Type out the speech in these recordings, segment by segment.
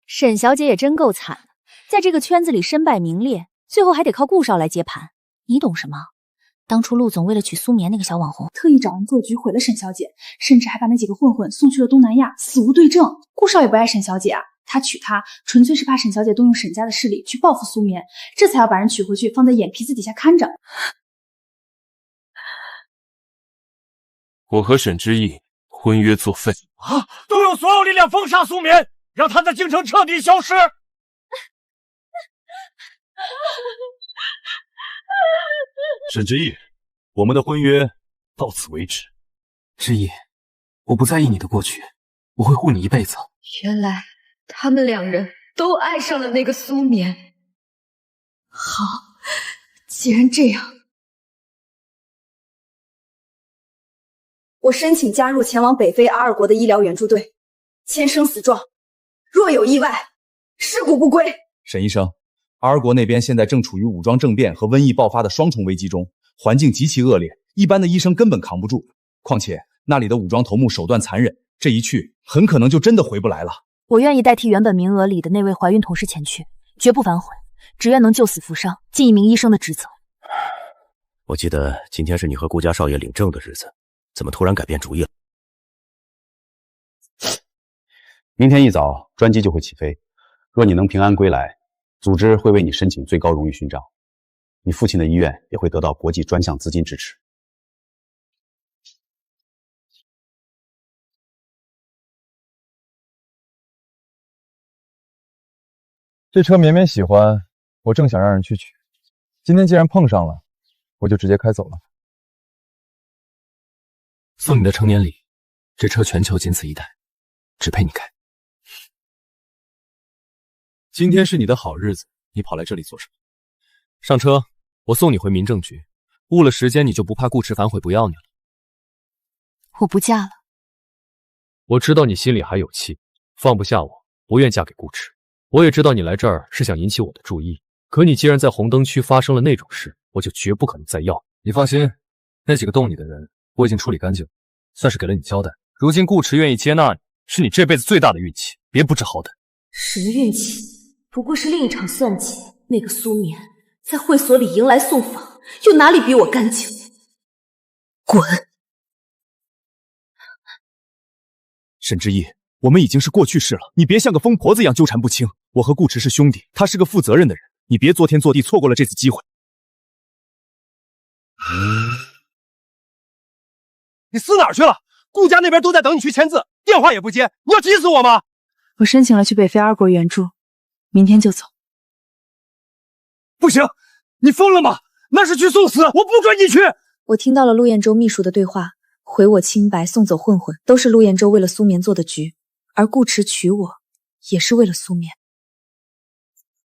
沈小姐也真够惨的，在这个圈子里身败名裂，最后还得靠顾少来接盘。你懂什么？当初陆总为了娶苏眠那个小网红，特意找人做局毁了沈小姐，甚至还把那几个混混送去了东南亚，死无对证。顾少也不爱沈小姐啊，他娶她纯粹是怕沈小姐动用沈家的势力去报复苏眠，这才要把人娶回去放在眼皮子底下看着。我和沈之意婚约作废啊！动用所有力量封杀苏眠，让他在京城彻底消失。沈之意，我们的婚约到此为止。之意，我不在意你的过去，我会护你一辈子。原来他们两人都爱上了那个苏眠。好，既然这样，我申请加入前往北非阿尔国的医疗援助队，签生死状，若有意外，尸骨不归。沈医生，阿尔国那边现在正处于武装政变和瘟疫爆发的双重危机中，环境极其恶劣，一般的医生根本扛不住。况且那里的武装头目手段残忍，这一去很可能就真的回不来了。我愿意代替原本名额里的那位怀孕同事前去，绝不反悔，只愿能救死扶伤，尽一名医生的职责。我记得今天是你和顾家少爷领证的日子，怎么突然改变主意了？明天一早专机就会起飞，若你能平安归来，组织会为你申请最高荣誉勋章，你父亲的医院也会得到国际专项资金支持。这车绵绵喜欢，我正想让人去取，今天既然碰上了，我就直接开走了。送你的成年礼，这车全球仅此一台，只配你开。今天是你的好日子，你跑来这里做什么？上车，我送你回民政局。误了时间，你就不怕顾池反悔不要你了？我不嫁了。我知道你心里还有气，放不下我，不愿嫁给顾池。我也知道你来这儿是想引起我的注意，可你既然在红灯区发生了那种事，我就绝不可能再要你。放心，那几个动你的人我已经处理干净，算是给了你交代。如今顾池愿意接纳你，是你这辈子最大的运气，别不知好歹。什么运气？不过是另一场算计。那个苏眠在会所里迎来送访，又哪里比我干净？滚！沈之意，我们已经是过去式了，你别像个疯婆子一样纠缠不清。我和顾池是兄弟，他是个负责任的人，你别作天作地错过了这次机会。你撕哪儿去了？顾家那边都在等你去签字，电话也不接，你要急死我吗？我申请了去北非阿尔国援助，明天就走。不行，你疯了吗？那是去送死，我不准你去。我听到了陆彦舟秘书的对话，毁我清白，送走混混，都是陆彦舟为了苏眠做的局，而顾池娶我也是为了苏眠。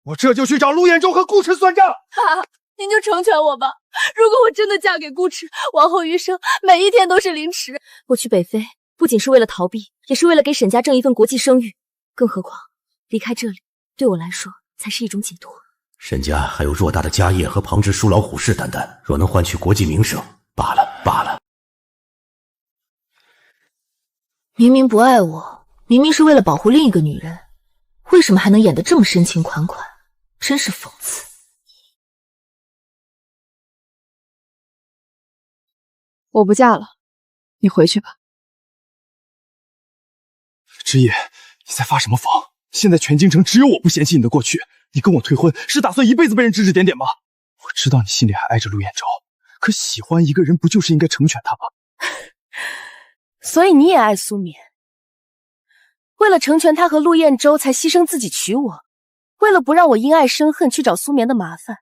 我这就去找陆彦舟和顾池算账。爸，您就成全我吧。如果我真的嫁给顾池，往后余生每一天都是凌迟。我去北非不仅是为了逃避，也是为了给沈家挣一份国际声誉。更何况离开这里，对我来说才是一种解脱。沈家还有偌大的家业和旁支叔老虎视眈眈，若能换取国际名声，罢了罢了。明明不爱我，明明是为了保护另一个女人，为什么还能演得这么深情款款？真是讽刺。我不嫁了，你回去吧。之意，你在发什么疯？现在全京城只有我不嫌弃你的过去，你跟我退婚是打算一辈子被人指指点点吗？我知道你心里还爱着陆彦舟，可喜欢一个人不就是应该成全他吗？所以你也爱苏眠，为了成全他和陆彦舟才牺牲自己娶我，为了不让我因爱生恨去找苏眠的麻烦，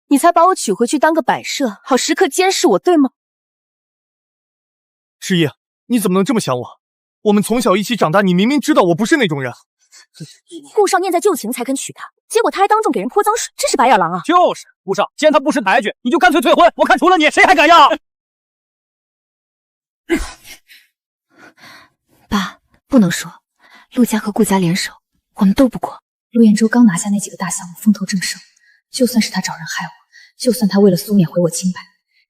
你才把我娶回去当个摆设，好时刻监视我，对吗？之意，你怎么能这么想我？我们从小一起长大，你明明知道我不是那种人。顾少念在旧情才肯娶她，结果他还当众给人泼脏水，真是白眼狼啊！就是顾少，既然他不识抬举，你就干脆退婚。我看除了你，谁还敢要？爸，不能说，陆家和顾家联手，我们斗不过。陆彦舟刚拿下那几个大项目，风头正盛，就算是他找人害我，就算他为了苏眠毁我清白，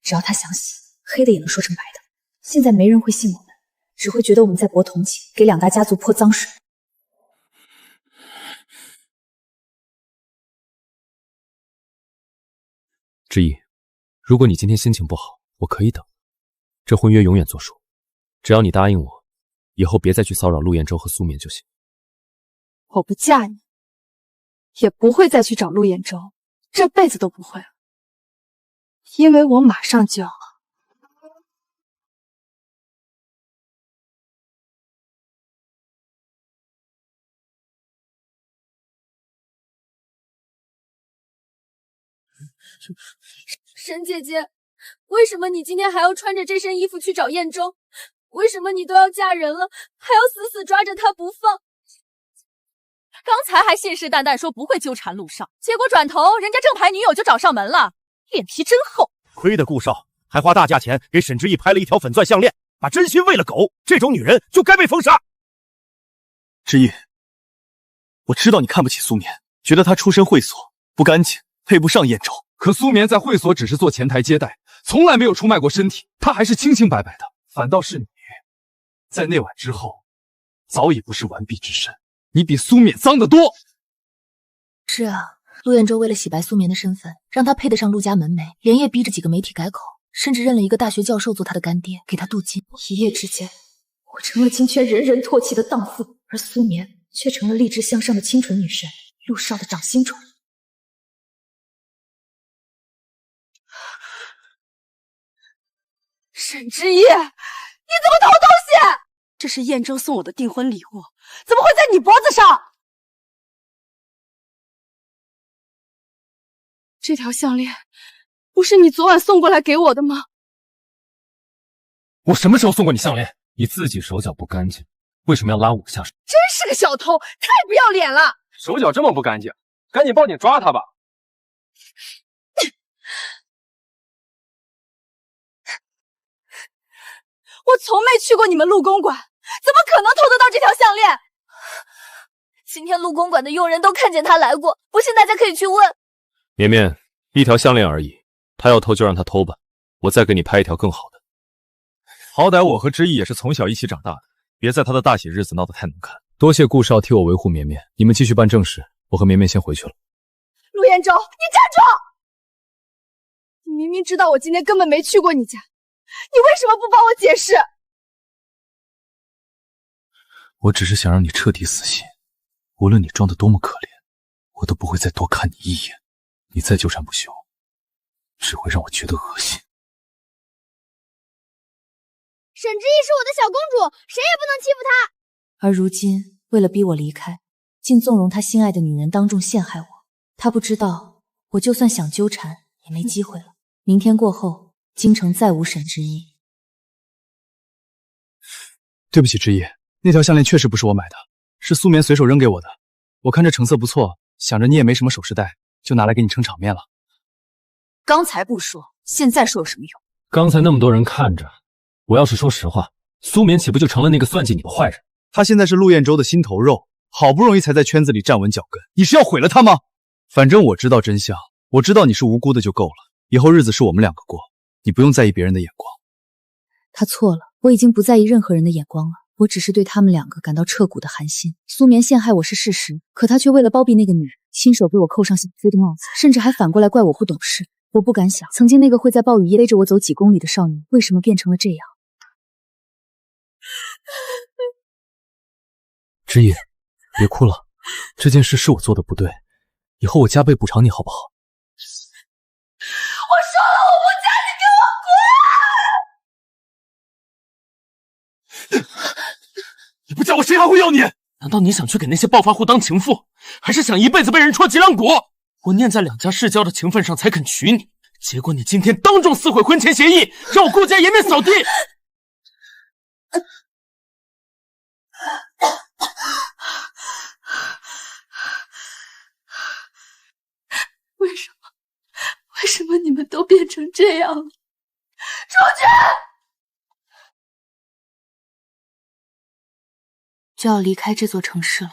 只要他想洗，黑的也能说成白的。现在没人会信我们，只会觉得我们在博同情，给两大家族泼脏水。之意，如果你今天心情不好，我可以等。这婚约永远作数，只要你答应我，以后别再去骚扰陆彦舟和苏眠就行。我不嫁你，也不会再去找陆彦舟，这辈子都不会了，因为我马上就要了。沈姐姐，为什么你今天还要穿着这身衣服去找彦舟？为什么你都要嫁人了，还要死死抓着他不放？刚才还信誓旦旦说不会纠缠陆少，结果转头人家正牌女友就找上门了，脸皮真厚。亏得顾少还花大价钱给沈之意拍了一条粉钻项链，把真心喂了狗，这种女人就该被封杀。之意，我知道你看不起苏眠，觉得她出身会所不干净，配不上彦舟。可苏眠在会所只是做前台接待，从来没有出卖过身体，她还是清清白白的。反倒是你，在那晚之后，早已不是完璧之身，你比苏眠脏得多。是啊，陆彦舟为了洗白苏眠的身份，让她配得上陆家门楣，连夜逼着几个媒体改口，甚至认了一个大学教授做他的干爹，给他镀金。一夜之间，我成了金圈人人唾弃的荡妇，而苏眠却成了励志向上的清纯女神，陆少的掌心宠。沈之意，你怎么偷东西？这是彦舟送我的订婚礼物，怎么会在你脖子上？这条项链不是你昨晚送过来给我的吗？我什么时候送过你项链？你自己手脚不干净，为什么要拉我下手？真是个小偷，太不要脸了！手脚这么不干净，赶紧报警抓他吧！我从没去过你们陆公馆，怎么可能偷得到这条项链？今天陆公馆的佣人都看见他来过，不信大家可以去问。绵绵，一条项链而已，他要偷就让他偷吧，我再给你拍一条更好的。好歹我和之意也是从小一起长大的，别在他的大喜日子闹得太难看。多谢顾少替我维护绵绵，你们继续办正事，我和绵绵先回去了。陆彦舟，你站住！你明明知道我今天根本没去过你家，你为什么不帮我解释？我只是想让你彻底死心，无论你装得多么可怜，我都不会再多看你一眼。你再纠缠不休，只会让我觉得恶心。沈之意是我的小公主，谁也不能欺负她。而如今，为了逼我离开，竟纵容他心爱的女人当众陷害我。他不知道，我就算想纠缠，也没机会了。明天过后，京城再无沈之意。对不起，之意，那条项链确实不是我买的，是苏眠随手扔给我的。我看这成色不错，想着你也没什么首饰戴，就拿来给你撑场面了。刚才不说，现在说有什么用？刚才那么多人看着，我要是说实话，苏眠岂不就成了那个算计你的坏人？他现在是陆彦舟的心头肉，好不容易才在圈子里站稳脚跟，你是要毁了他吗？反正我知道真相，我知道你是无辜的就够了，以后日子是我们两个过，你不用在意别人的眼光。他错了，我已经不在意任何人的眼光了，我只是对他们两个感到彻骨的寒心。苏眠陷害我是事实，可他却为了包庇那个女人，亲手给我扣上姓崔的帽子，甚至还反过来怪我不懂事。我不敢想，曾经那个会在暴雨夜背着我走几公里的少女，为什么变成了这样？之意，别哭了，这件事是我做的不对，以后我加倍补偿你好不好？我说了我不嫁，你给我滚！你不嫁我谁还会要你？难道你想去给那些暴发户当情妇，还是想一辈子被人戳脊梁骨？我念在两家世交的情分上才肯娶你，结果你今天当众撕毁婚前协议，让我顾家颜面扫地。为什么你们都变成这样了？出去！就要离开这座城市了，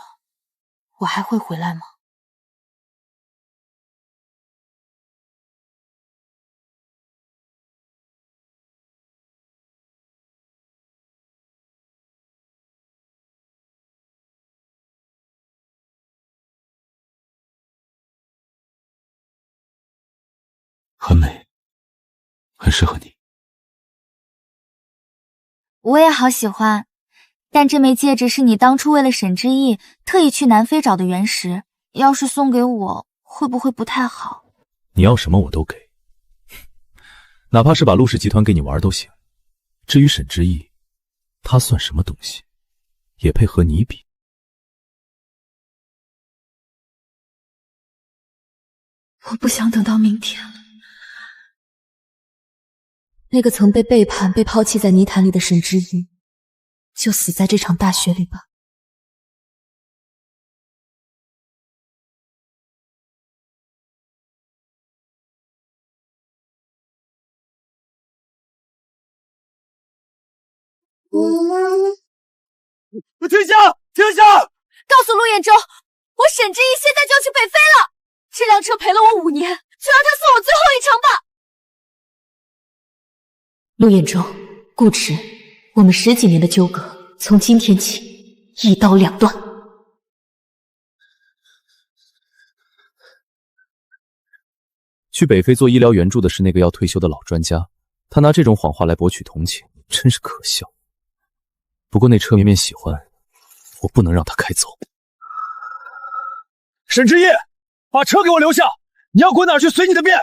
我还会回来吗？很美，很适合你。我也好喜欢，但这枚戒指是你当初为了沈之意特意去南非找的原石，要是送给我，会不会不太好？你要什么我都给，哪怕是把陆氏集团给你玩都行。至于沈之意，他算什么东西，也配和你比？我不想等到明天了。那个曾被背叛、被抛弃在泥潭里的沈之意，就死在这场大雪里吧。停下！停下！告诉陆彦舟，我沈之意现在就要去北非了。这辆车陪了我5年，就让他送我最后一程吧。陆彦舟，顾迟，我们10几年的纠葛，从今天起一刀两断。去北非做医疗援助的是那个要退休的老专家，他拿这种谎话来博取同情，真是可笑。不过那车绵绵喜欢，我不能让他开走。沈之意，把车给我留下，你要滚哪儿去随你的便。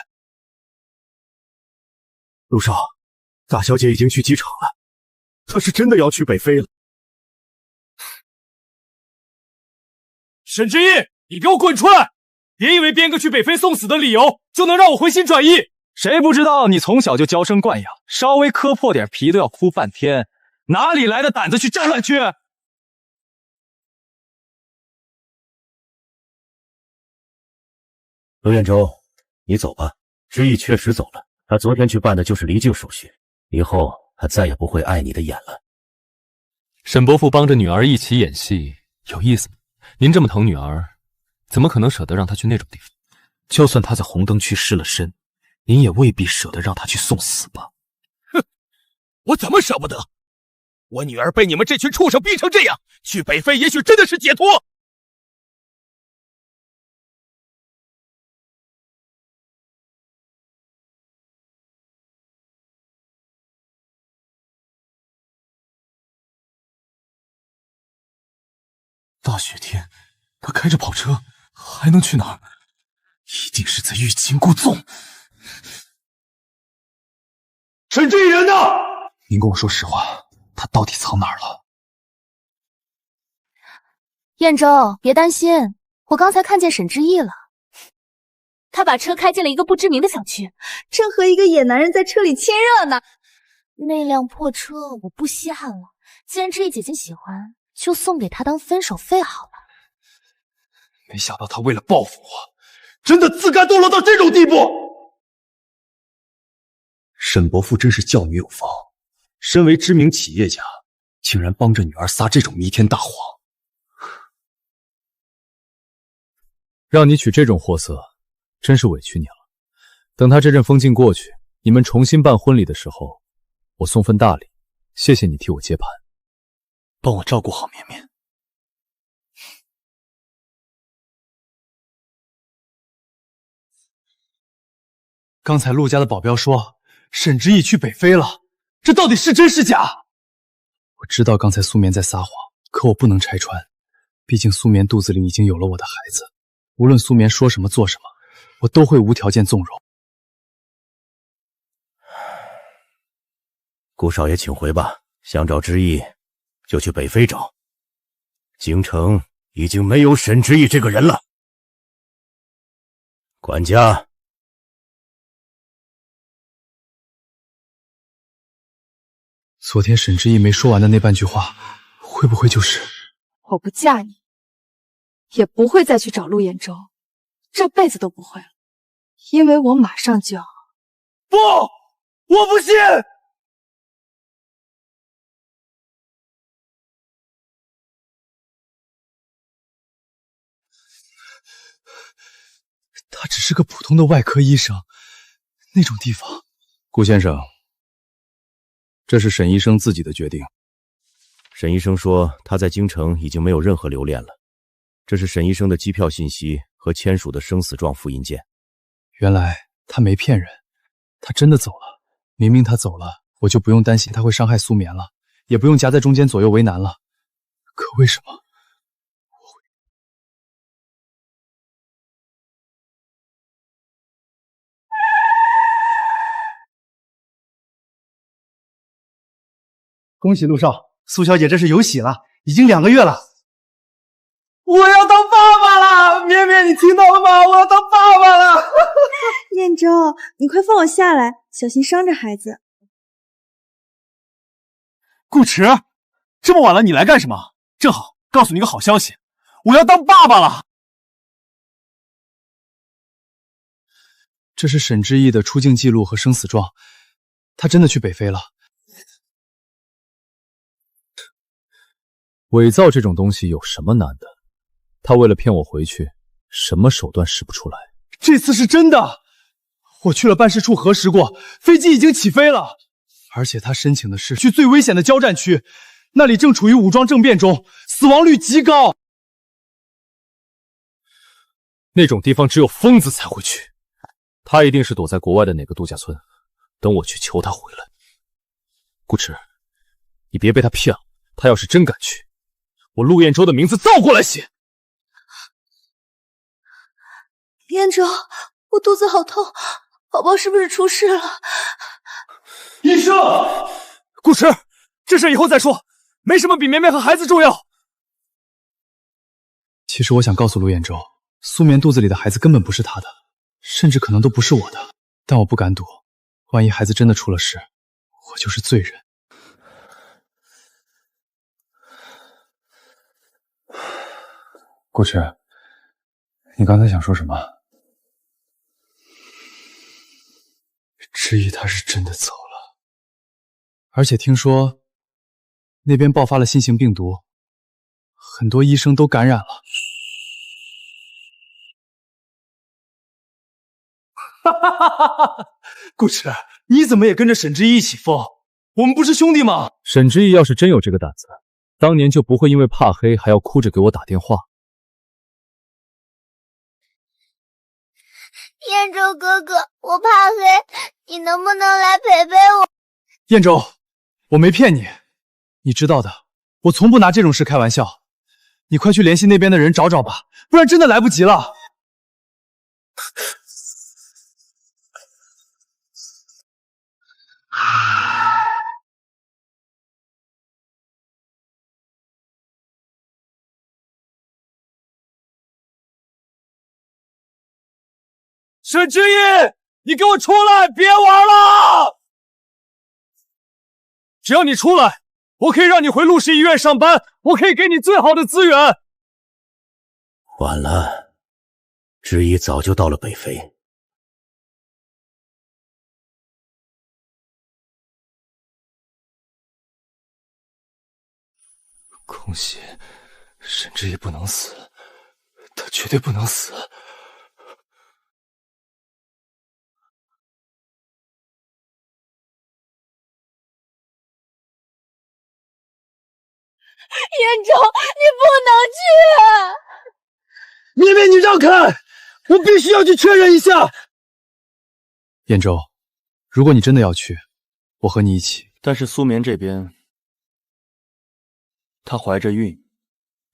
陆少，大小姐已经去机场了，她是真的要去北非了。沈之意，你给我滚出来！别以为编个去北非送死的理由就能让我回心转意。谁不知道你从小就娇生惯养，稍微磕破点皮都要哭半天，哪里来的胆子去战乱区？陆彦舟，你走吧。之意确实走了，他昨天去办的就是离境手续，以后他再也不会碍你的眼了。沈伯父帮着女儿一起演戏，有意思吗？您这么疼女儿，怎么可能舍得让她去那种地方？就算她在红灯区失了身，您也未必舍得让她去送死吧？哼，我怎么舍不得？我女儿被你们这群畜生逼成这样，去北非也许真的是解脱。大雪天，他开着跑车，还能去哪儿？一定是在欲擒故纵。沈之意人呢？您跟我说实话，他到底藏哪儿了？彦舟，别担心，我刚才看见沈之意了。他把车开进了一个不知名的小区，正和一个野男人在车里亲热呢。那辆破车我不稀罕了，既然之意姐姐喜欢，就送给她当分手费好了。没想到他为了报复我，真的自甘堕落到这种地步。沈伯父真是教女有方，身为知名企业家，竟然帮着女儿撒这种弥天大谎。让你娶这种货色，真是委屈你了。等他这阵风劲过去，你们重新办婚礼的时候，我送份大礼，谢谢你替我接盘，帮我照顾好绵绵。刚才陆家的保镖说沈之意去北非了，这到底是真是假？我知道刚才苏眠在撒谎，可我不能拆穿，毕竟苏眠肚子里已经有了我的孩子，无论苏眠说什么做什么，我都会无条件纵容。顾少爷请回吧，想找之意就去北非找，京城已经没有沈之意这个人了。管家，昨天沈之意没说完的那半句话，会不会就是我不嫁你，也不会再去找陆彦舟，这辈子都不会了，因为我马上就要……不，我不信！他只是个普通的外科医生，那种地方……顾先生，这是沈医生自己的决定。沈医生说他在京城已经没有任何留恋了，这是沈医生的机票信息和签署的生死状复印件。原来他没骗人，他真的走了。明明他走了，我就不用担心他会伤害苏眠了，也不用夹在中间左右为难了。可为什么？恭喜陆少，苏小姐这是有喜了，已经2个月了。我要当爸爸了，绵绵，你听到了吗？我要当爸爸了。燕州，你快放我下来，小心伤着孩子。顾迟，这么晚了你来干什么？正好告诉你个好消息，我要当爸爸了。这是沈之意的出境记录和生死状，他真的去北非了。伪造这种东西有什么难的？他为了骗我回去，什么手段使不出来？这次是真的，我去了办事处核实过，飞机已经起飞了。而且他申请的是去最危险的交战区，那里正处于武装政变中，死亡率极高。那种地方只有疯子才会去。他一定是躲在国外的哪个度假村，等我去求他回来。顾迟，你别被他骗了，他要是真敢去，我陆彦舟的名字倒过来写。燕州，我肚子好痛，宝宝是不是出事了？医生，顾迟，这事以后再说，没什么比绵绵和孩子重要。其实我想告诉陆彦舟，苏眠肚子里的孩子根本不是他的，甚至可能都不是我的，但我不敢赌，万一孩子真的出了事，我就是罪人。顾迟，你刚才想说什么？之意他是真的走了，而且听说那边爆发了新型病毒，很多医生都感染了。哈哈哈哈哈！顾迟，你怎么也跟着沈之意一起疯？我们不是兄弟吗？沈之意要是真有这个胆子，当年就不会因为怕黑还要哭着给我打电话。燕州哥哥，我怕黑，你能不能来陪陪我？燕州，我没骗你，你知道的，我从不拿这种事开玩笑。你快去联系那边的人找找吧，不然真的来不及了。沈之意，你给我出来，别玩了！只要你出来，我可以让你回陆氏医院上班，我可以给你最好的资源。晚了，之一早就到了北非。恭喜，沈之意不能死，他绝对不能死。燕州，你不能去！绵绵，你让开，我必须要去确认一下。燕州，如果你真的要去，我和你一起。但是苏眠这边，她怀着孕，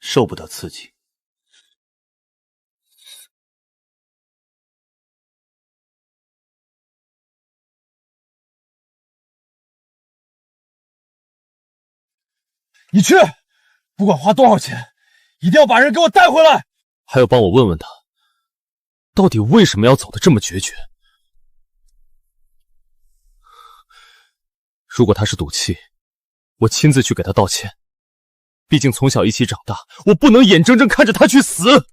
受不得刺激。你去，不管花多少钱，一定要把人给我带回来。还要帮我问问他，到底为什么要走得这么决绝？如果他是赌气，我亲自去给他道歉。毕竟从小一起长大，我不能眼睁睁看着他去死。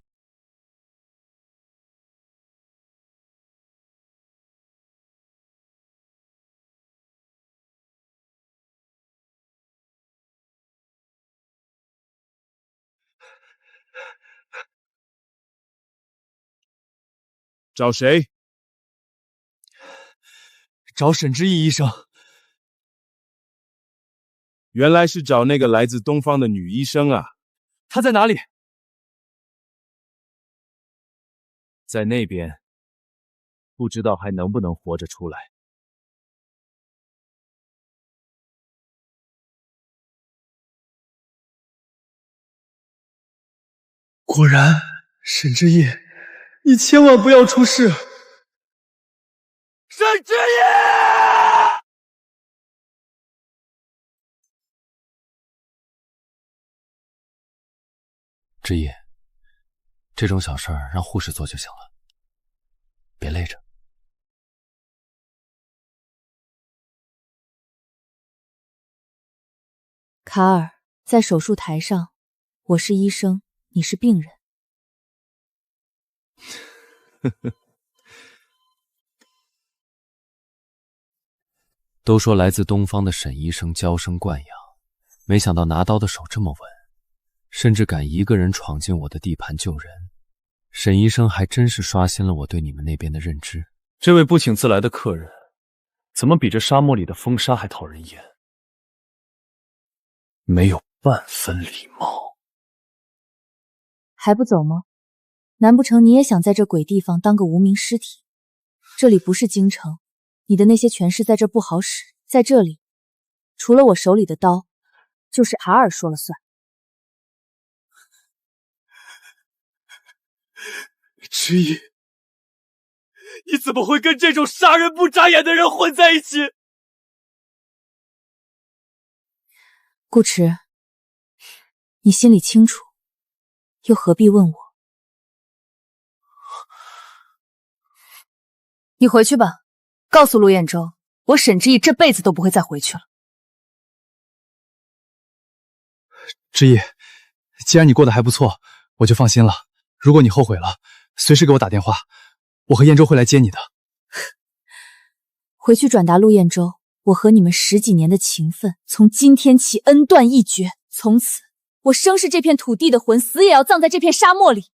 找谁？找沈之意医生。原来是找那个来自东方的女医生啊！她在哪里？在那边，不知道还能不能活着出来。果然，沈之意，你千万不要出事。沈之意！之意，这种小事儿让护士做就行了，别累着。卡尔，在手术台上，我是医生，你是病人。都说来自东方的沈医生娇生惯养，没想到拿刀的手这么稳，甚至敢一个人闯进我的地盘救人。沈医生还真是刷新了我对你们那边的认知。这位不请自来的客人，怎么比这沙漠里的风沙还讨人厌？没有半分礼貌。还不走吗？难不成你也想在这鬼地方当个无名尸体？这里不是京城，你的那些权势在这不好使。在这里，除了我手里的刀，就是卡尔说了算。之意，你怎么会跟这种杀人不眨眼的人混在一起？顾迟，你心里清楚，又何必问我？你回去吧，告诉陆彦舟，我沈之意这辈子都不会再回去了。之意，既然你过得还不错，我就放心了。如果你后悔了，随时给我打电话，我和彦舟会来接你的。回去转达陆彦舟，我和你们10几年的情分，从今天起恩断义绝。从此，我生是这片土地的魂，死也要葬在这片沙漠里。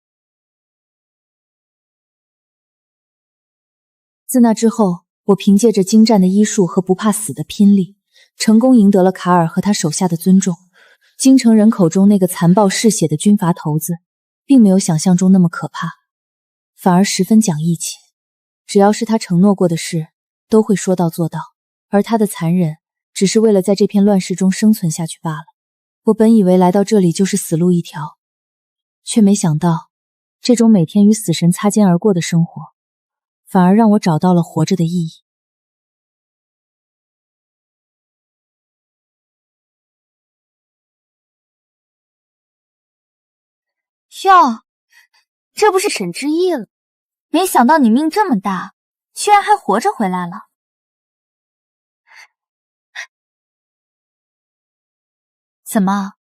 自那之后，我凭借着精湛的医术和不怕死的拼力，成功赢得了卡尔和他手下的尊重。京城人口中那个残暴嗜血的军阀头子，并没有想象中那么可怕，反而十分讲义气。只要是他承诺过的事，都会说到做到。而他的残忍，只是为了在这片乱世中生存下去罢了。我本以为来到这里就是死路一条，却没想到，这种每天与死神擦肩而过的生活，反而让我找到了活着的意义。哟，这不是沈之意了？没想到你命这么大，居然还活着回来了。怎么，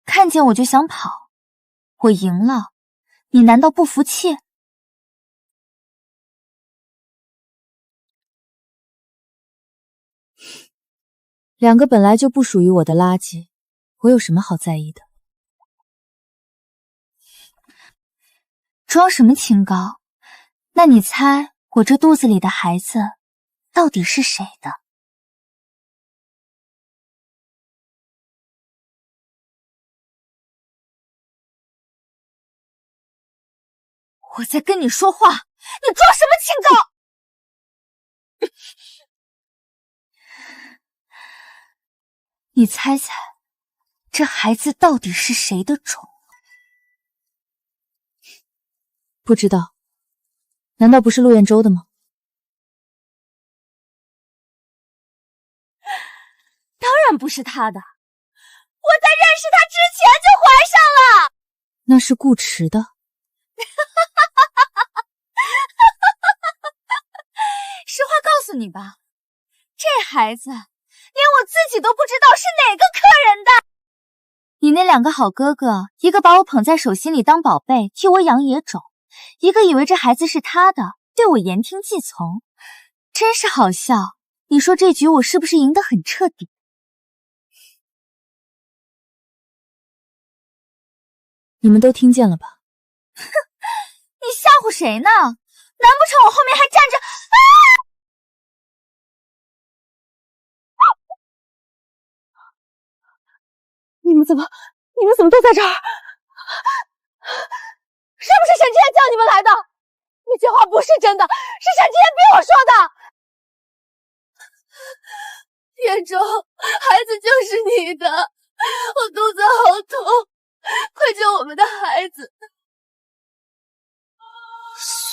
看见我就想跑？我赢了，你难道不服气？两个本来就不属于我的垃圾，我有什么好在意的？装什么清高？那你猜我这肚子里的孩子到底是谁的？我在跟你说话，你装什么清高？你猜猜，这孩子到底是谁的种？不知道，难道不是陆彦舟的吗？当然不是他的，我在认识他之前就怀上了。那是顾迟的。实话告诉你吧，这孩子连我自己都不知道是哪个客人的。你那两个好哥哥，一个把我捧在手心里当宝贝，替我养野种，一个以为这孩子是他的，对我言听计从，真是好笑。你说这局我是不是赢得很彻底？你们都听见了吧？哼，你吓唬谁呢？难不成我后面还站着？你们怎么都在这儿？是不是沈之言叫你们来的？那些话不是真的，是沈之言逼我说的。彦舟，孩子就是你的，我肚子好痛，快救我们的孩子！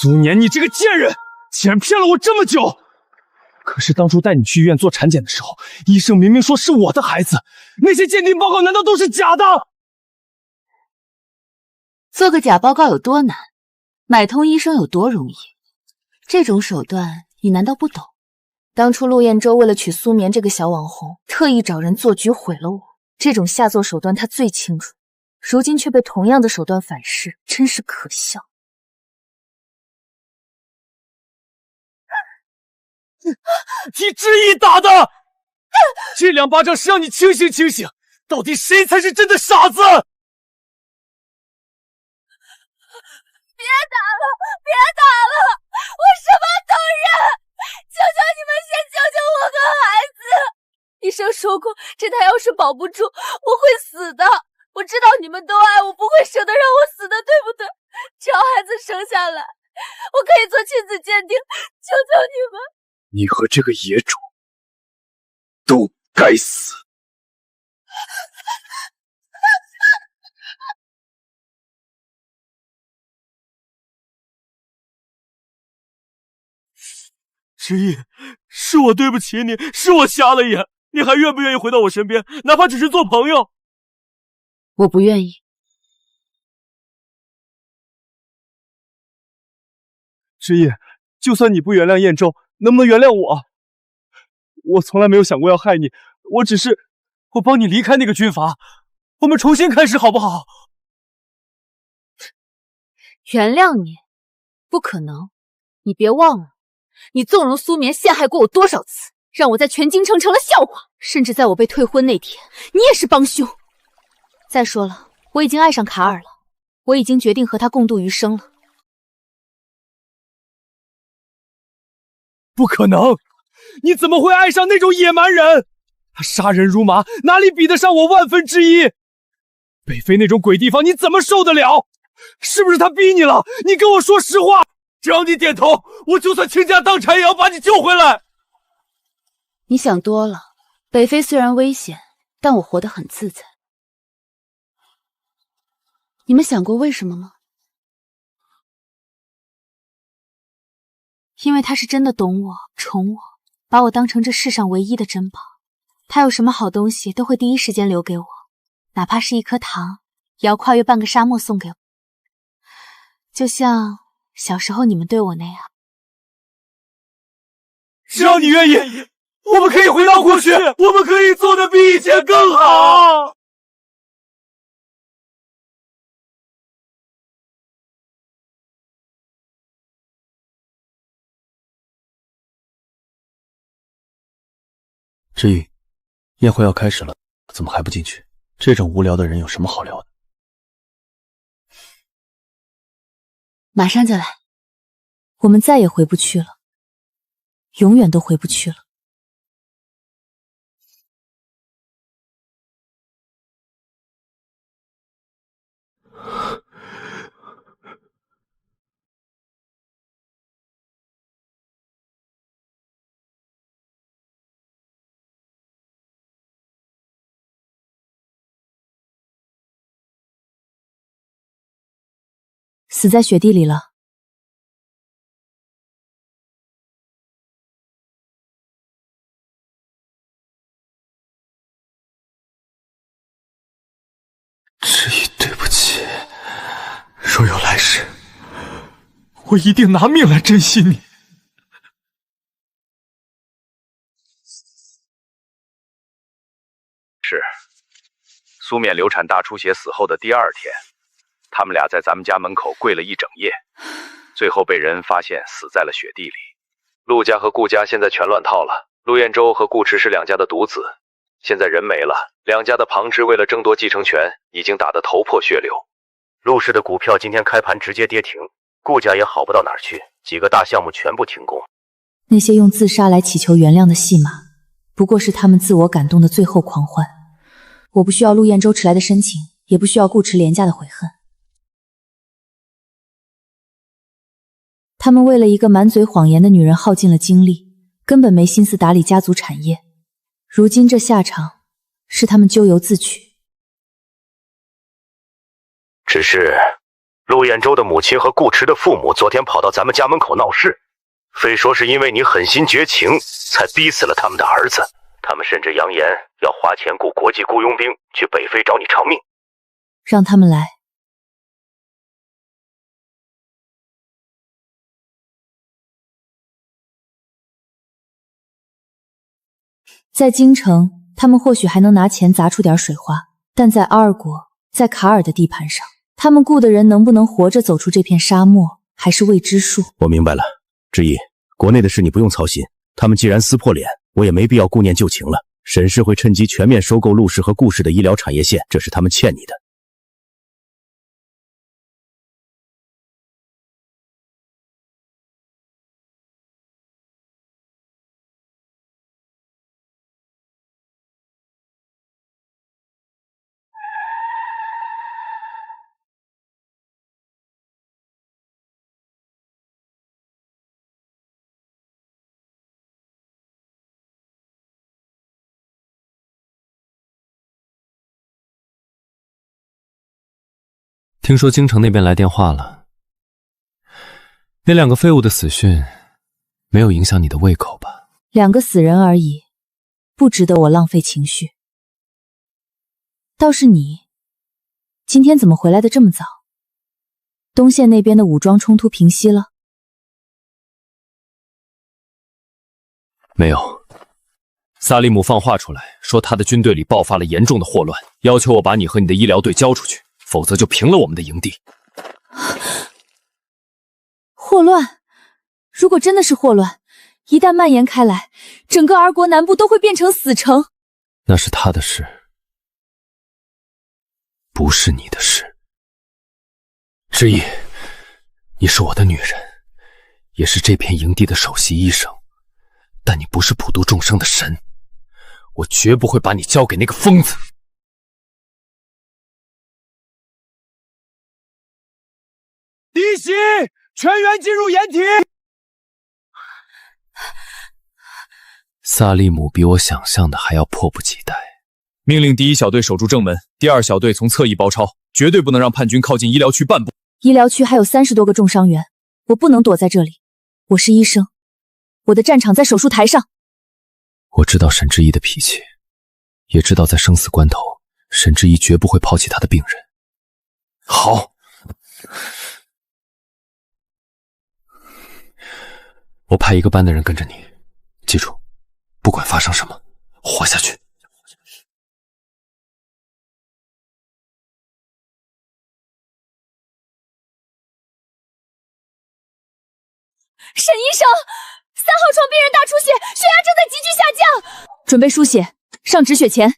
苏年，你这个贱人，竟然骗了我这么久！可是当初带你去医院做产检的时候，医生明明说是我的孩子，那些鉴定报告难道都是假的？做个假报告有多难？买通医生有多容易？这种手段你难道不懂？当初陆彦舟为了娶苏眠这个小网红，特意找人做局毁了我，这种下作手段他最清楚，如今却被同样的手段反噬，真是可笑。你执意打的，这2巴掌是让你清醒清醒，到底谁才是真的傻子？别打了，别打了，我什么都认，求求你们先救救我和孩子。医生说过，这胎要是保不住，我会死的。我知道你们都爱我，不会舍得让我死的，对不对？只要孩子生下来，我可以做亲子鉴定，求求你们。你和这个野种都该死！执意，是我对不起你，是我瞎了眼，你还愿不愿意回到我身边，哪怕只是做朋友？我不愿意。执意，就算你不原谅燕州，能不能原谅我？我从来没有想过要害你，我帮你离开那个军阀，我们重新开始好不好？原谅你？不可能！你别忘了，你纵容苏眠陷害过我多少次，让我在全京城成了笑话，甚至在我被退婚那天，你也是帮凶。再说了，我已经爱上卡尔了，我已经决定和他共度余生了。不可能！你怎么会爱上那种野蛮人？他杀人如麻，哪里比得上我1/1000？北非那种鬼地方，你怎么受得了？是不是他逼你了？你跟我说实话，只要你点头，我就算倾家荡产也要把你救回来。你想多了，北非虽然危险，但我活得很自在。你们想过为什么吗？因为他是真的懂我、宠我，把我当成这世上唯一的珍宝。他有什么好东西都会第一时间留给我，哪怕是一颗糖，也要跨越半个沙漠送给我。就像小时候你们对我那样。只要你愿意，我们可以回到过去，我们可以做得比以前更好。志毅，宴会要开始了，怎么还不进去？这种无聊的人有什么好聊的？马上就来，我们再也回不去了，永远都回不去了。死在雪地里了。志毅，对不起，若有来世，我一定拿命来珍惜你。是，苏冕流产大出血死后的第2天，他们俩在咱们家门口跪了一整夜，最后被人发现死在了雪地里。陆家和顾家现在全乱套了，陆彦舟和顾迟是2家的独子，现在人没了，2家的旁支为了争夺继承权，已经打得头破血流。陆氏的股票今天开盘直接跌停，顾家也好不到哪儿去，几个大项目全部停工。那些用自杀来祈求原谅的戏码，不过是他们自我感动的最后狂欢。我不需要陆彦舟迟来的深情，也不需要顾迟廉价的悔恨。他们为了一个满嘴谎言的女人耗尽了精力，根本没心思打理家族产业。如今这下场，是他们咎由自取。只是陆彦州的母亲和顾池的父母昨天跑到咱们家门口闹事，非说是因为你狠心绝情，才逼死了他们的儿子。他们甚至扬言要花钱雇国际雇佣兵去北非找你偿命。让他们来。在京城，他们或许还能拿钱砸出点水花，但在阿尔国，在卡尔的地盘上，他们雇的人能不能活着走出这片沙漠，还是未知数。我明白了，知意，国内的事你不用操心，他们既然撕破脸，我也没必要顾念旧情了。沈氏会趁机全面收购陆氏和顾氏的医疗产业线，这是他们欠你的。听说京城那边来电话了，那2个废物的死讯没有影响你的胃口吧？2个死人而已，不值得我浪费情绪。倒是你，今天怎么回来的这么早？东线那边的武装冲突平息了？没有。萨利姆放话出来说，他的军队里爆发了严重的霍乱，要求我把你和你的医疗队交出去，否则就平了我们的营地。霍乱？如果真的是霍乱，一旦蔓延开来，整个儿国南部都会变成死城。那是他的事，不是你的事。知意，你是我的女人，也是这片营地的首席医生，但你不是普度众生的神，我绝不会把你交给那个疯子。敌袭，全员进入掩体。萨利姆比我想象的还要迫不及待。命令第1小队守住正门，第2小队从侧翼包抄，绝对不能让叛军靠近医疗区半步。医疗区还有30多个重伤员，我不能躲在这里。我是医生，我的战场在手术台上。我知道沈之意的脾气，也知道在生死关头，沈之意绝不会抛弃他的病人。好，我派1个班的人跟着你，记住，不管发生什么，活下去。沈医生，3号床病人大出血，血压正在急剧下降，准备输血，上止血钳。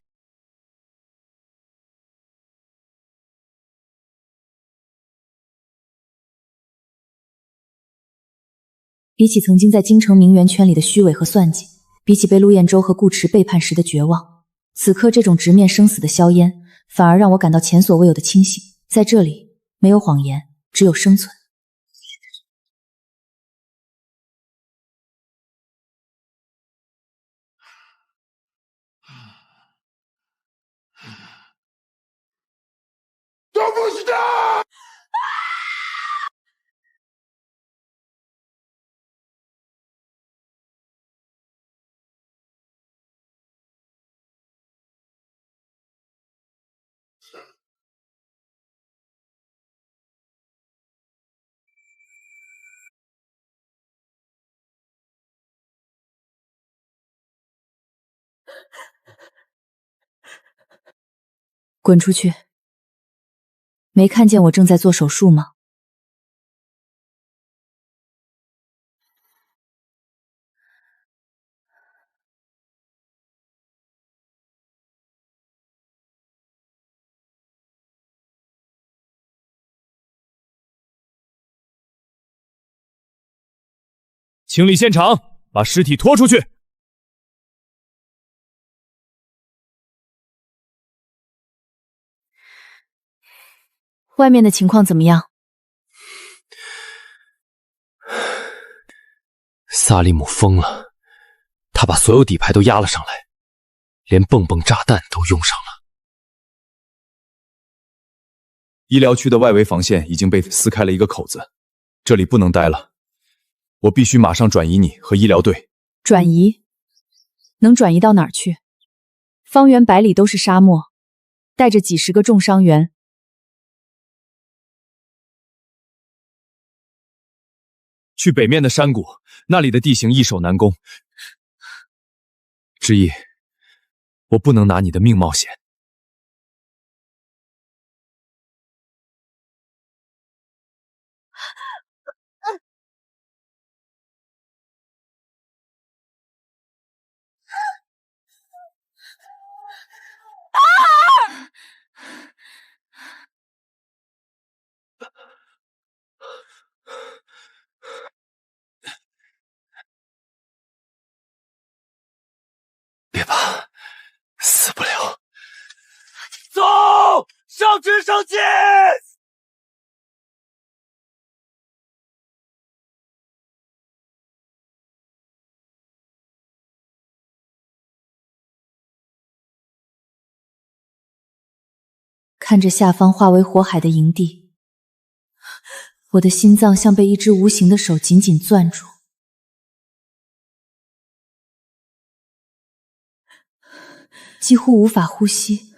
比起曾经在京城名媛圈里的虚伪和算计，比起被陆彦州和顾池背叛时的绝望，此刻这种直面生死的硝烟，反而让我感到前所未有的清醒。在这里，没有谎言，只有生存。都不许打！滚出去！没看见我正在做手术吗？清理现场，把尸体拖出去。外面的情况怎么样？萨利姆疯了，他把所有底牌都压了上来，连蹦蹦炸弹都用上了。医疗区的外围防线已经被撕开了一个口子，这里不能待了，我必须马上转移你和医疗队。转移？能转移到哪儿去？方圆百里都是沙漠，带着几十个重伤员。去北面的山谷，那里的地形易守难攻。之意，我不能拿你的命冒险。别怕，死不了。走，上直升机！看着下方化为火海的营地，我的心脏像被一只无形的手紧紧攥住。几乎无法呼吸。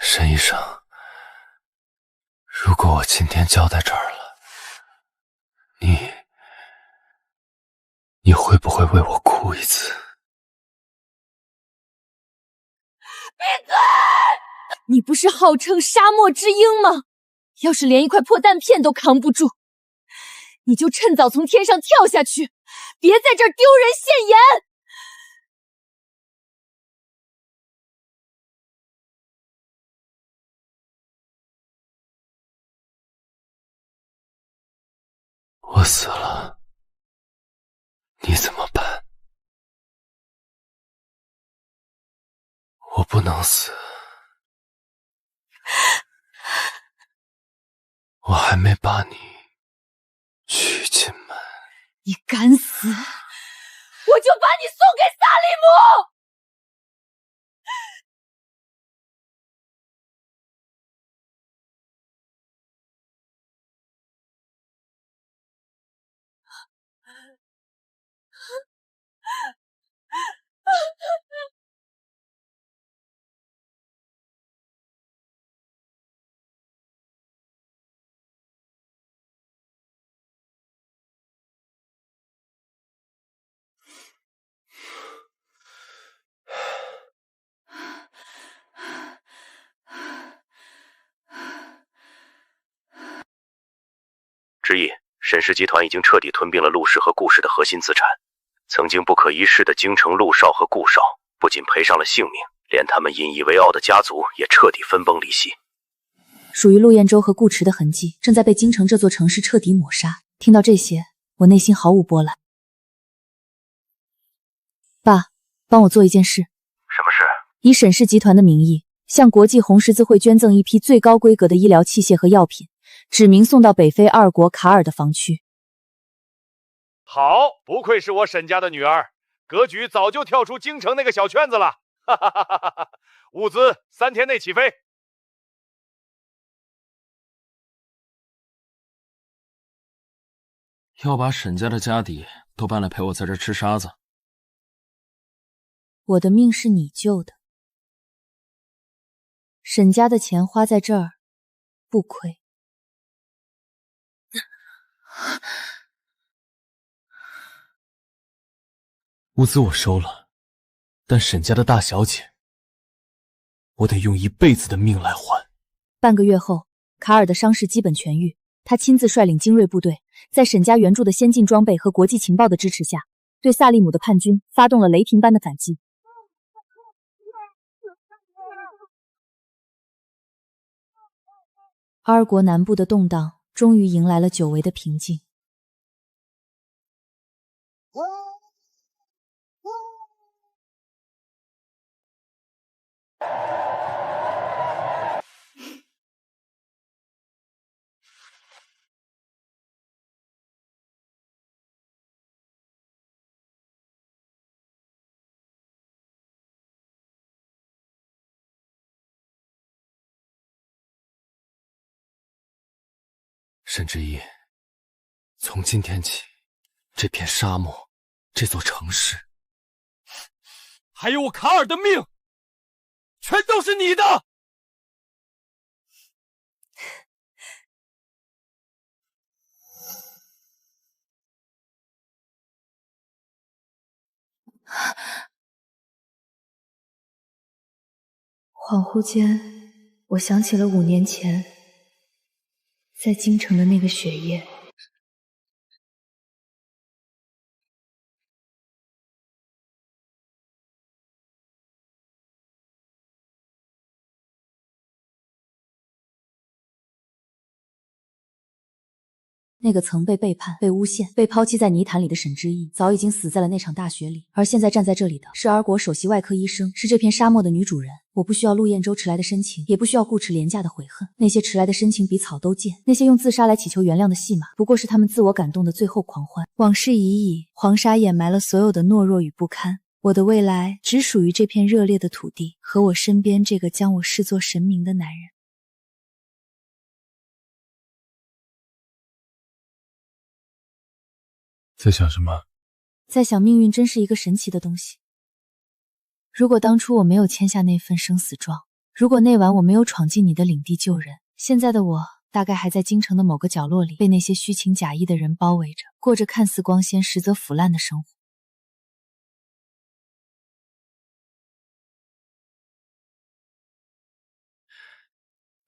沈医生，如果我今天交在这儿了，你会不会为我哭一次？闭嘴！你不是号称沙漠之鹰吗？要是连一块破弹片都扛不住，你就趁早从天上跳下去，别在这儿丢人现眼！我死了，你怎么办？我不能死，我还没把你娶进门。你敢死，我就把你送给萨利姆！之意，沈氏集团已经彻底吞并了陆氏和顾氏的核心资产。曾经不可一世的京城陆少和顾少，不仅赔上了性命，连他们引以为傲的家族也彻底分崩离析。属于陆彦舟和顾池的痕迹正在被京城这座城市彻底抹杀。听到这些，我内心毫无波澜。爸，帮我做一件事。什么事？以沈氏集团的名义，向国际红十字会捐赠一批最高规格的医疗器械和药品，指明送到北非2国卡尔的防区。好，不愧是我沈家的女儿，格局早就跳出京城那个小圈子了。哈哈哈哈哈！物资3天内起飞。要把沈家的家底都搬来陪我在这吃沙子。我的命是你救的，沈家的钱花在这儿不亏。物资我收了，但沈家的大小姐，我得用一辈子的命来还。半个月后，卡尔的伤势基本痊愈，他亲自率领精锐部队，在沈家援助的先进装备和国际情报的支持下，对萨利姆的叛军发动了雷霆般的反击。阿尔国南部的动荡终于迎来了久违的平静。沈之一，从今天起，这片沙漠，这座城市，还有我卡尔的命，全都是你的！恍惚间，我想起了5年前在京城的那个雪夜。那个曾被背叛、被诬陷、被抛弃在泥潭里的沈之意，早已经死在了那场大雪里。而现在站在这里的是儿国首席外科医生，是这片沙漠的女主人。我不需要陆彦舟迟来的深情，也不需要顾迟廉价的悔恨。那些迟来的深情比草都贱，那些用自杀来祈求原谅的戏码，不过是他们自我感动的最后狂欢。往事已矣，黄沙掩埋了所有的懦弱与不堪。我的未来只属于这片热烈的土地和我身边这个将我视作神明的男人。在想什么？在想命运真是一个神奇的东西。如果当初我没有签下那份生死状，如果那晚我没有闯进你的领地救人，现在的我大概还在京城的某个角落里，被那些虚情假意的人包围着，过着看似光鲜实则腐烂的生活。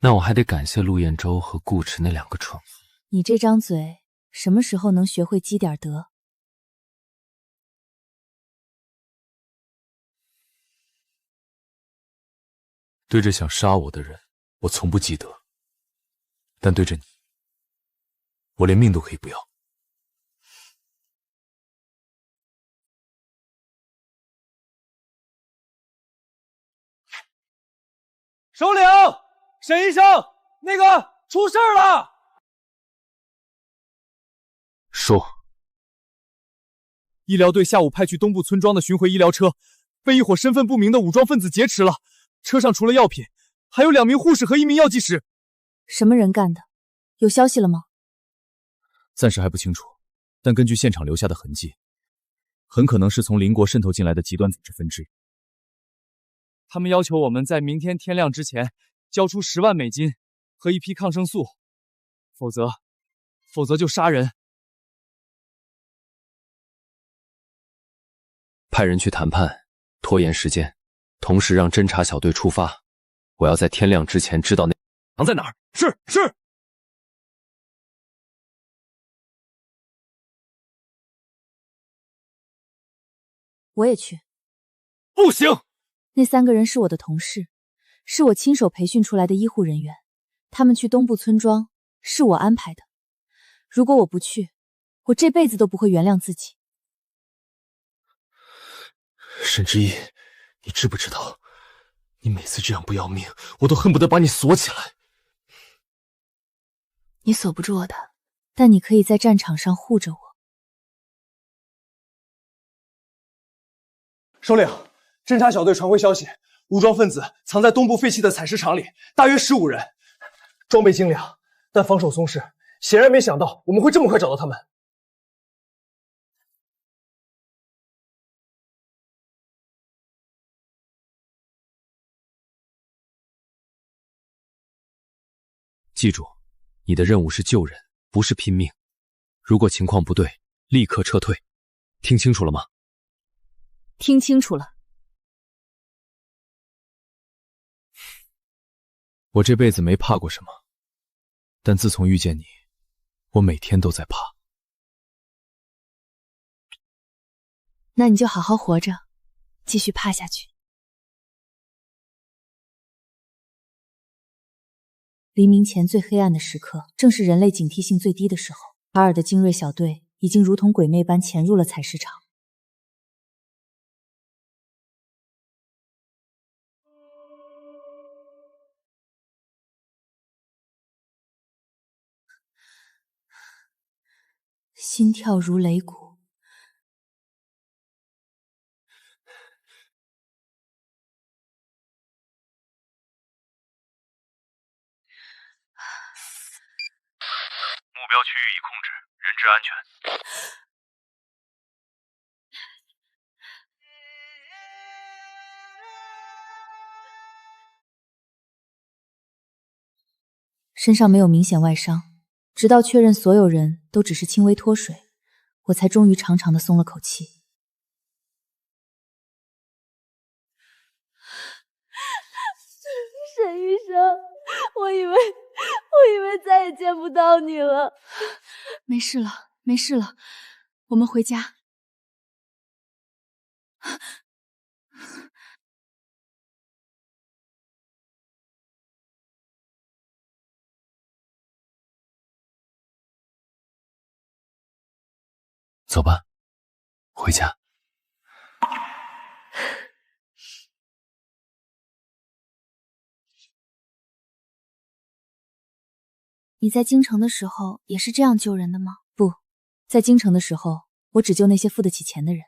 那我还得感谢陆彦舟和顾迟那2个蠢货。你这张嘴什么时候能学会积点德？对着想杀我的人，我从不积德，但对着你，我连命都可以不要。首领，沈医生，那个出事了！说，医疗队下午派去东部村庄的巡回医疗车，被一伙身份不明的武装分子劫持了。车上除了药品，还有2名护士和1名药剂师。什么人干的？有消息了吗？暂时还不清楚，但根据现场留下的痕迹，很可能是从邻国渗透进来的极端组织分支。他们要求我们在明天天亮之前交出10万美金和一批抗生素，否则就杀人。派人去谈判，拖延时间，同时让侦察小队出发。我要在天亮之前知道那藏在哪儿。是。我也去。不行。那3个人是我的同事，是我亲手培训出来的医护人员。他们去东部村庄是我安排的。如果我不去，我这辈子都不会原谅自己。沈之一，你知不知道，你每次这样不要命，我都恨不得把你锁起来。你锁不住我的，但你可以在战场上护着我。首领，侦察小队传回消息，武装分子藏在东部废弃的采石场里，大约15人，装备精良，但防守松弛，显然没想到我们会这么快找到他们。记住，你的任务是救人，不是拼命。如果情况不对，立刻撤退。听清楚了吗？听清楚了。我这辈子没怕过什么，但自从遇见你，我每天都在怕。那你就好好活着，继续怕下去。黎明前最黑暗的时刻，正是人类警惕性最低的时候。卡尔的精锐小队已经如同鬼魅般潜入了采石场。心跳如擂鼓。目标区域已控制，人质安全。身上没有明显外伤，直到确认所有人都只是轻微脱水，我才终于长长的松了口气。沈医生，我以为再也见不到你了。没事了，没事了，我们回家。走吧，回家。你在京城的时候也是这样救人的吗？不，在京城的时候，我只救那些付得起钱的人，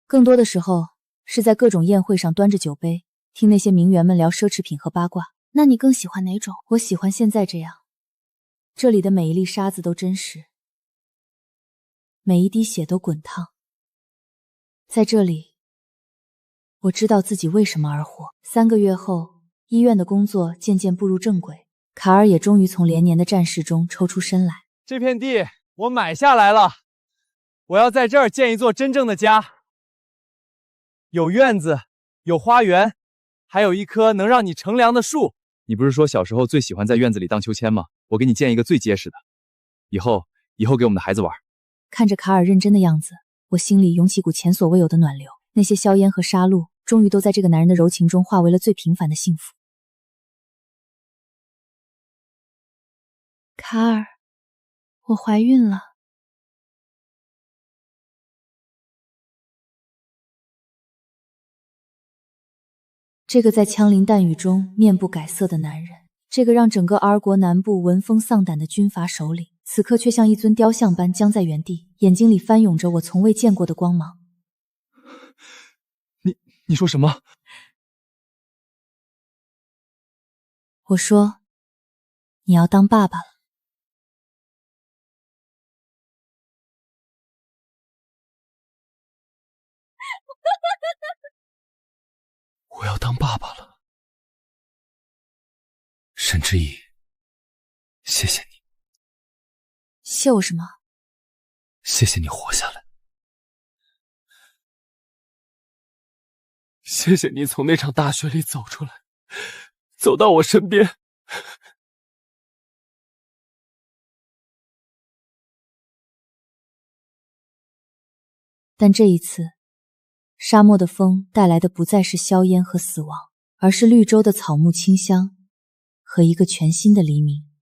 更多的时候是在各种宴会上端着酒杯，听那些名媛们聊奢侈品和八卦。那你更喜欢哪种？我喜欢现在这样，这里的每一粒沙子都真实，每一滴血都滚烫。在这里，我知道自己为什么而活。3个月后，医院的工作渐渐步入正轨，卡尔也终于从连年的战事中抽出身来。这片地我买下来了，我要在这儿建一座真正的家，有院子，有花园，还有一棵能让你乘凉的树。你不是说小时候最喜欢在院子里荡秋千吗？我给你建一个最结实的，以后给我们的孩子玩。看着卡尔认真的样子，我心里涌起股前所未有的暖流。那些硝烟和杀戮，终于都在这个男人的柔情中化为了最平凡的幸福。卡尔，我怀孕了。这个在枪林弹雨中面不改色的男人，这个让整个阿尔国南部闻风丧胆的军阀首领，此刻却像一尊雕像般僵在原地，眼睛里翻涌着我从未见过的光芒。你说什么？我说，你要当爸爸了。我要当爸爸了，沈之意，谢谢你。谢我什么？谢谢你活下来，谢谢你从那场大雪里走出来，走到我身边。但这一次，沙漠的风带来的不再是硝烟和死亡，而是绿洲的草木清香和一个全新的黎明。